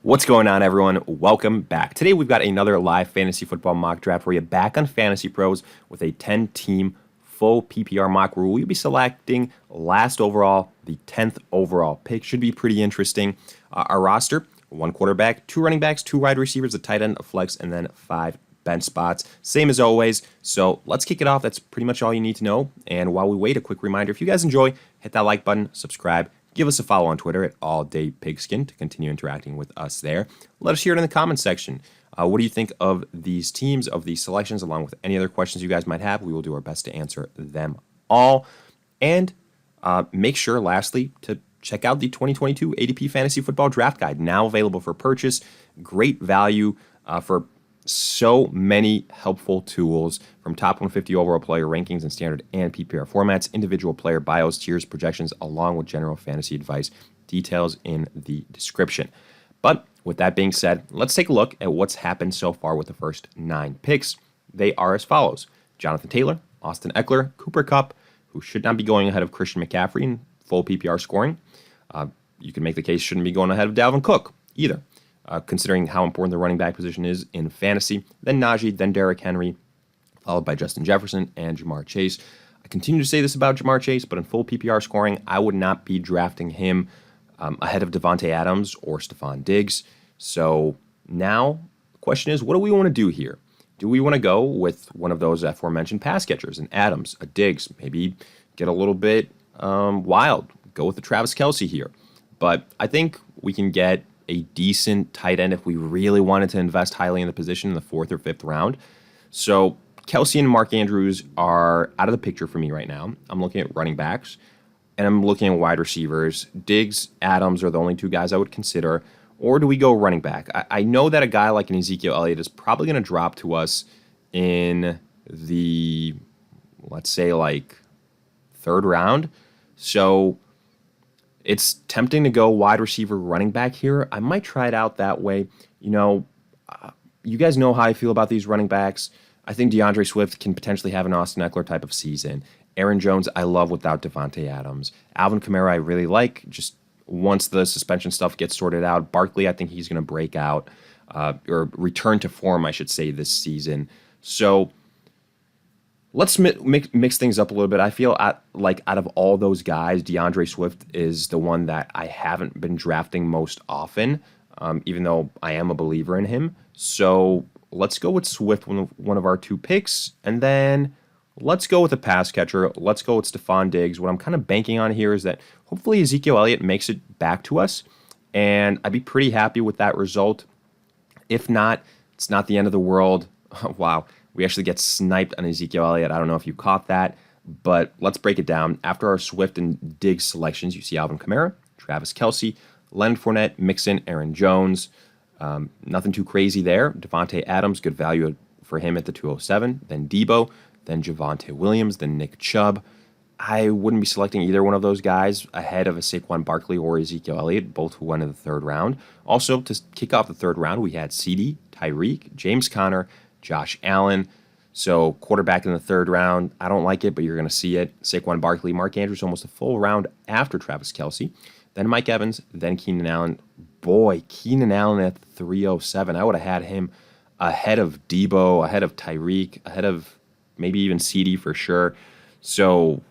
What's going on, everyone? Welcome back. Today we've got another live fantasy football mock draft for you back on FantasyPros with a 10-team full PPR mock where we'll be selecting last overall, the 10th overall pick. Should be pretty interesting. Our roster, 1 quarterback, 2 running backs, 2 wide receivers, a tight end, a flex, and then 5 bench spots. Same as always. So let's kick it off. That's pretty much all you need to know. And while we wait, a quick reminder, if you guys enjoy, hit that like button, subscribe, give us a follow on Twitter at AllDayPigskin to continue interacting with us there. Let us hear it in the comments section. What do you think of these teams, of these selections, along with any other questions you guys might have? We will do our best to answer them all. And make sure, lastly, to check out the 2022 ADP Fantasy Football Draft Guide, now available for purchase. Great value for so many helpful tools, from top 150 overall player rankings in standard and PPR formats, individual player bios, tiers, projections, along with general fantasy advice. Details in the description. But with that being said, let's take a look at what's happened so far with the first 9 picks. They are as follows: Jonathan Taylor, Austin Eckler, Cooper Kupp, who should not be going ahead of Christian McCaffrey in full PPR scoring. You can make the case shouldn't be going ahead of Dalvin Cook either, considering how important the running back position is in fantasy. Then Najee, then Derrick Henry, followed by Justin Jefferson and Jamar Chase. I continue to say this about Jamar Chase, but in full PPR scoring, I would not be drafting him ahead of Devontae Adams or Stephon Diggs. So now the question is, what do we want to do here? Do we want to go with one of those aforementioned pass catchers, an Adams, a Diggs, maybe get a little bit wild, go with the Travis Kelce here? But I think we can get a decent tight end if we really wanted to invest highly in the position in the 4th or 5th round. So Kelce and Mark Andrews are out of the picture for me right now. I'm looking at running backs, and I'm looking at wide receivers. Diggs, Adams are the only 2 guys I would consider. Or do we go running back? I know that a guy like an Ezekiel Elliott is probably going to drop to us in the, let's say, like 3rd round. So it's tempting to go wide receiver, running back here. I might try it out that way. You guys know how I feel about these running backs. I think DeAndre Swift can potentially have an Austin Eckler type of season. Aaron Jones, I love without Devontae Adams. Alvin Kamara, I really like, just once the suspension stuff gets sorted out. Barkley, I think he's going to break out, or return to form, I should say, this season. So let's mix things up a little bit. I feel like out of all those guys, DeAndre Swift is the one that I haven't been drafting most often, even though I am a believer in him. So let's go with Swift, one of our 2 picks, and then let's go with a pass catcher. Let's go with Stephon Diggs. What I'm kind of banking on here is that hopefully Ezekiel Elliott makes it back to us, and I'd be pretty happy with that result. If not, it's not the end of the world. Wow, we actually get sniped on Ezekiel Elliott. I don't know if you caught that, but let's break it down. After our Swift and Diggs selections, you see Alvin Kamara, Travis Kelce, Leonard Fournette, Mixon, Aaron Jones. Nothing too crazy there. Devontae Adams, good value for him at the 207. Then Debo, then Javonte Williams, then Nick Chubb. I wouldn't be selecting either one of those guys ahead of a Saquon Barkley or Ezekiel Elliott, both who went in the 3rd round. Also, to kick off the 3rd round, we had CD, Tyreek, James Conner, Josh Allen. So quarterback in the 3rd round, I don't like it, but you're going to see it. Saquon Barkley, Mark Andrews, almost a full round after Travis Kelce. Then Mike Evans, then Keenan Allen. Boy, Keenan Allen at 307. I would have had him ahead of Debo, ahead of Tyreek, ahead of maybe even CD for sure. So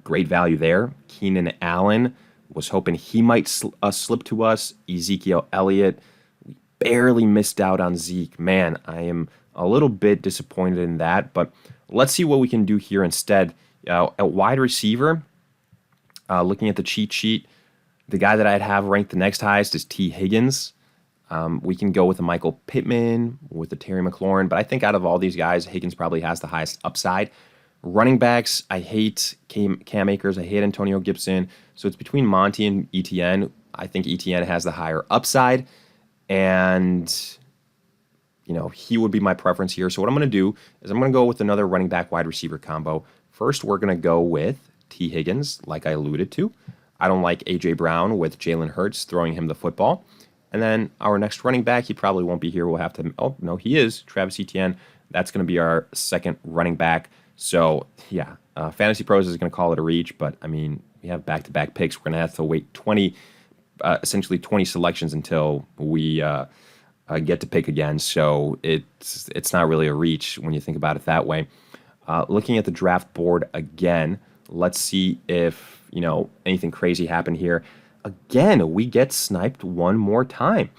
great value there. Keenan Allen, was hoping he might slip to us. Ezekiel Elliott, we barely missed out on Zeke. Man, I am a little bit disappointed in that, but let's see what we can do here instead. At wide receiver, looking at the cheat sheet, the guy that I'd have ranked the next highest is T. Higgins. We can go with a Michael Pittman, with a Terry McLaurin, but I think out of all these guys, Higgins probably has the highest upside. Running backs, I hate Cam Akers, I hate Antonio Gibson, so it's between Monty and ETN. I think ETN has the higher upside, and he would be my preference here. So what I'm going to do is I'm going to go with another running back wide receiver combo. First, we're going to go with T. Higgins, like I alluded to. I don't like A.J. Brown with Jalen Hurts throwing him the football. And then our next running back, he probably won't be here. We'll have to, oh, no, he is, Travis Etienne. That's going to be our second running back. So, yeah, FantasyPros is going to call it a reach, but, I mean, we have back-to-back picks. We're going to have to wait 20 essentially 20 selections until we get to pick again. So it's not really a reach when you think about it that way. Looking at the draft board again, let's see if anything crazy happened here. Again, we get sniped one more time.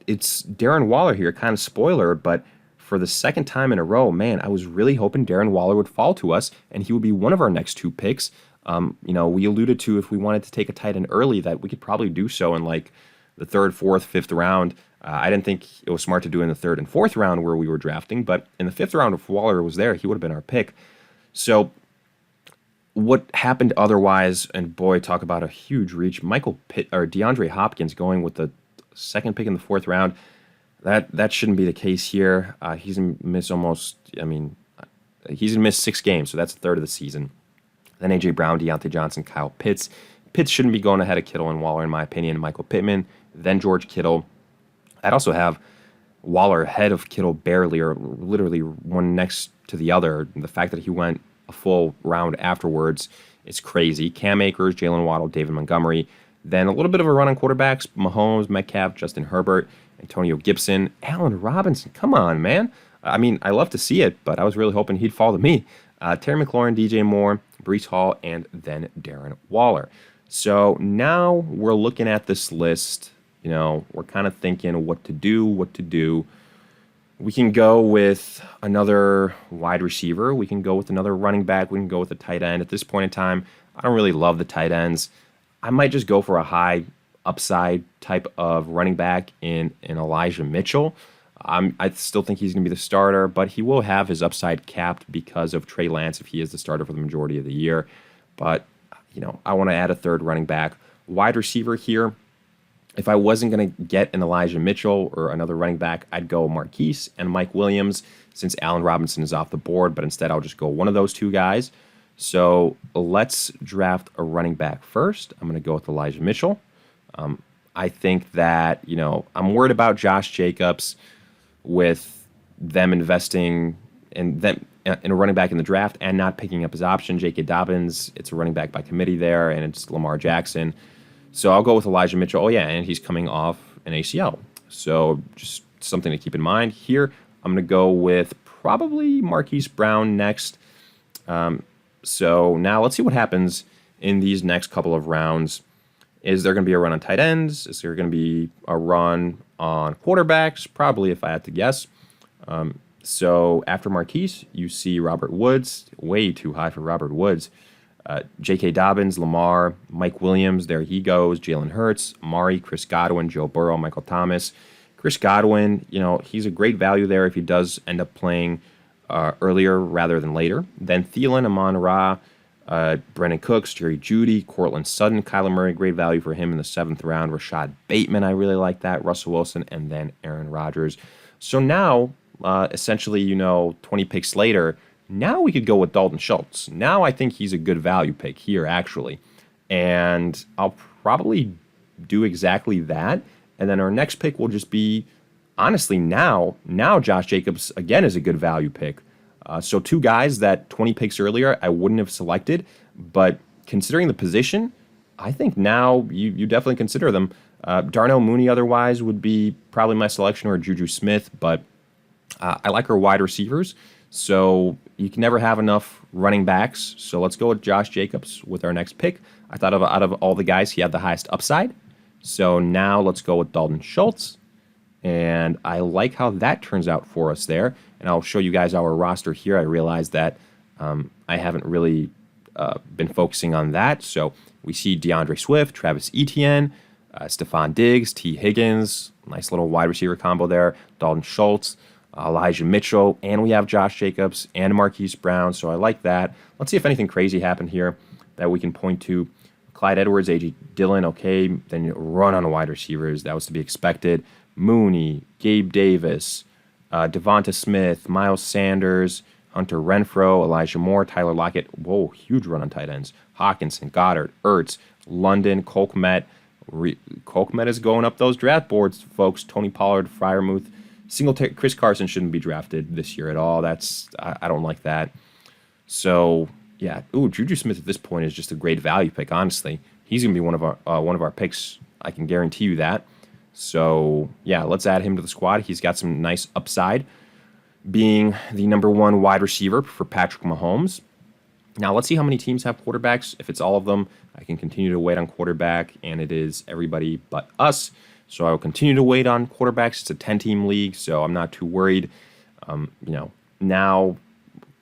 It's Darren Waller here, kind of spoiler, but for the second time in a row, man, I was really hoping Darren Waller would fall to us and he would be one of our next 2 picks. We alluded to if we wanted to take a tight end early that we could probably do so in like the 3rd, 4th, 5th round. I didn't think it was smart to do in the 3rd and 4th round where we were drafting, but in the 5th round, if Waller was there, he would have been our pick. So what happened otherwise, and boy, talk about a huge reach, DeAndre Hopkins going with the 2nd pick in the 4th round. That shouldn't be the case here. He's going to miss he's going to miss 6 games, so that's a third of the season. Then A.J. Brown, Deontay Johnson, Kyle Pitts. Pitts shouldn't be going ahead of Kittle and Waller, in my opinion. Michael Pittman, then George Kittle. I'd also have Waller ahead of Kittle barely, or literally one next to the other. The fact that he went a full round afterwards is crazy. Cam Akers, Jalen Waddle, David Montgomery. Then a little bit of a run on quarterbacks. Mahomes, Metcalf, Justin Herbert, Antonio Gibson, Allen Robinson. Come on, man. I love to see it, but I was really hoping he'd fall to me. Terry McLaurin, DJ Moore, Breece Hall, and then Darren Waller. So now we're looking at this list. We're kind of thinking what to do. We can go with another wide receiver. We can go with another running back. We can go with a tight end. At this point in time, I don't really love the tight ends. I might just go for a high upside type of running back in Elijah Mitchell. I still think he's going to be the starter, but he will have his upside capped because of Trey Lance if he is the starter for the majority of the year. But, I want to add a 3rd running back. Wide receiver here, if I wasn't going to get an Elijah Mitchell or another running back, I'd go Marquise and Mike Williams since Allen Robinson is off the board, but instead I'll just go one of those 2 guys. So let's draft a running back first. I'm going to go with Elijah Mitchell. I think that, I'm worried about Josh Jacobs with them investing in a running back in the draft and not picking up his option. J.K. Dobbins, it's a running back by committee there, and it's Lamar Jackson. So I'll go with Elijah Mitchell. Oh, yeah, and he's coming off an ACL. So just something to keep in mind. Here, I'm going to go with probably Marquise Brown next. So now let's see what happens in these next couple of rounds. Is there going to be a run on tight ends? Is there going to be a run on quarterbacks? Probably, if I had to guess. So after Marquise, you see Robert Woods. Way too high for Robert Woods. J.K. Dobbins, Lamar, Mike Williams, there he goes. Jalen Hurts, Amari, Chris Godwin, Joe Burrow, Michael Thomas. Chris Godwin, he's a great value there if he does end up playing earlier rather than later. Then Thielen, Amon-Ra, Brandon Cooks, Jerry Jeudy, Cortland Sutton, Kyler Murray, great value for him in the 7th round. Rashad Bateman, I really like that. Russell Wilson, and then Aaron Rodgers. So now, essentially, 20 picks later, now we could go with Dalton Schultz. Now I think he's a good value pick here, actually. And I'll probably do exactly that. And then our next pick will just be, honestly, now Josh Jacobs, again, is a good value pick. So 2 guys that 20 picks earlier I wouldn't have selected. But considering the position, I think now you definitely consider them. Darnell Mooney otherwise would be probably my selection, or Juju Smith. But I like our wide receivers. So you can never have enough running backs. So let's go with Josh Jacobs with our next pick. I thought out of all the guys, he had the highest upside. So now let's go with Dalton Schultz. And I like how that turns out for us there. And I'll show you guys our roster here. I realized that I haven't really been focusing on that. So we see DeAndre Swift, Travis Etienne, Stephon Diggs, T. Higgins. Nice little wide receiver combo there. Dalton Schultz. Elijah Mitchell, and we have Josh Jacobs and Marquise Brown, so I like that. Let's see if anything crazy happened here that we can point to. Clyde Edwards, A.J. Dillon, okay, then run on wide receivers. That was to be expected. Mooney, Gabe Davis, Devonta Smith, Miles Sanders, Hunter Renfrow, Elijah Moore, Tyler Lockett. Whoa, huge run on tight ends. Hawkinson, Goddard, Ertz, London, Cole Kmet. Cole Kmet is going up those draft boards, folks. Tony Pollard, Freiermuth. Chris Carson shouldn't be drafted this year at all. I don't like that. So, yeah. Ooh, Juju Smith at this point is just a great value pick, honestly. he's going to be one of our picks. I can guarantee you that. So yeah, let's add him to the squad. He's got some nice upside, being the number 1 wide receiver for Patrick Mahomes. Now let's see how many teams have quarterbacks. If it's all of them, I can continue to wait on quarterback, and it is everybody but us. So I will continue to wait on quarterbacks. It's a 10-team league, so I'm not too worried. Now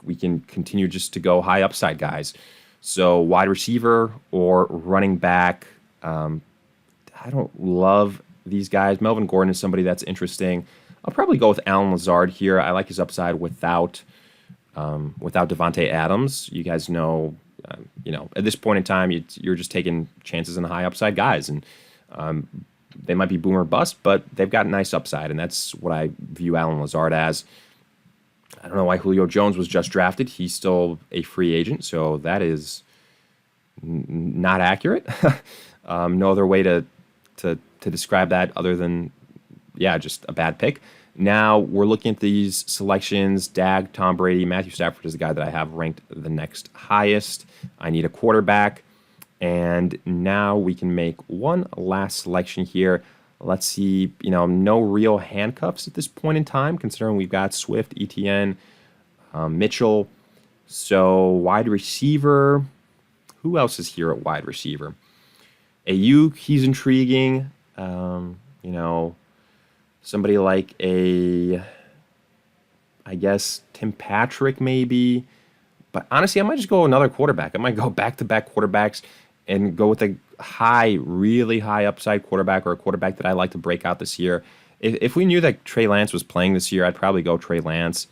we can continue just to go high upside guys. So wide receiver or running back. I don't love these guys. Melvin Gordon is somebody that's interesting. I'll probably go with Allen Lazard here. I like his upside without Devontae Adams. You guys know, at this point in time, you're just taking chances on the high upside guys, and they might be boom or bust, but they've got nice upside, and that's what I view Allen Lazard as. I don't know why Julio Jones was just drafted. He's still a free agent, so that is not accurate. No other way to describe that other than, just a bad pick. Now we're looking at these selections. Dak, Tom Brady, Matthew Stafford is the guy that I have ranked the next highest. I need a quarterback. And now we can make one last selection here. Let's see, no real handcuffs at this point in time, considering we've got Swift, ETN, Mitchell. So wide receiver. Who else is here at wide receiver? Ayuk, he's intriguing. Somebody like I guess Tim Patrick maybe. But honestly, I might just go another quarterback. I might go back-to-back quarterbacks and go with a really high upside quarterback, or a quarterback that I like to break out this year. If we knew that Trey Lance was playing this year, I'd probably go Trey Lance.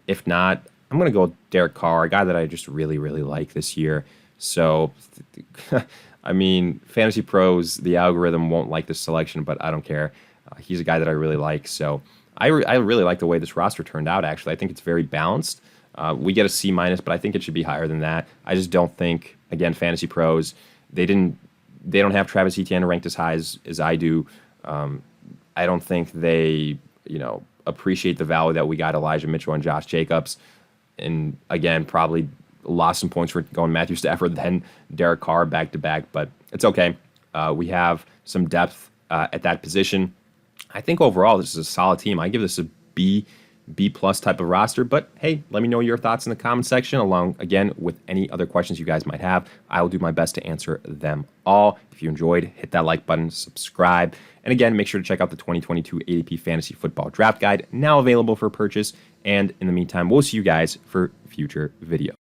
If not, I'm going to go Derek Carr, a guy that I just really like this year. So, I mean, FantasyPros, the algorithm won't like this selection, but I don't care. He's a guy that I really like. So I really like the way this roster turned out, actually. I think it's very balanced. We get a C-, but I think it should be higher than that. I just don't think, again, FantasyPros, they don't have Travis Etienne ranked as high as I do. I don't think they, appreciate the value that we got Elijah Mitchell and Josh Jacobs. And again, probably lost some points for going Matthew Stafford, then Derek Carr back-to-back, but it's okay. We have some depth at that position. I think overall this is a solid team. I give this a B+ type of roster, but hey, let me know your thoughts in the comment section, along, again, with any other questions you guys might have. I will do my best to answer them all. If you enjoyed, hit that like button, subscribe, and again, make sure to check out the 2022 ADP Fantasy Football Draft Guide, now available for purchase, and in the meantime, we'll see you guys for future videos.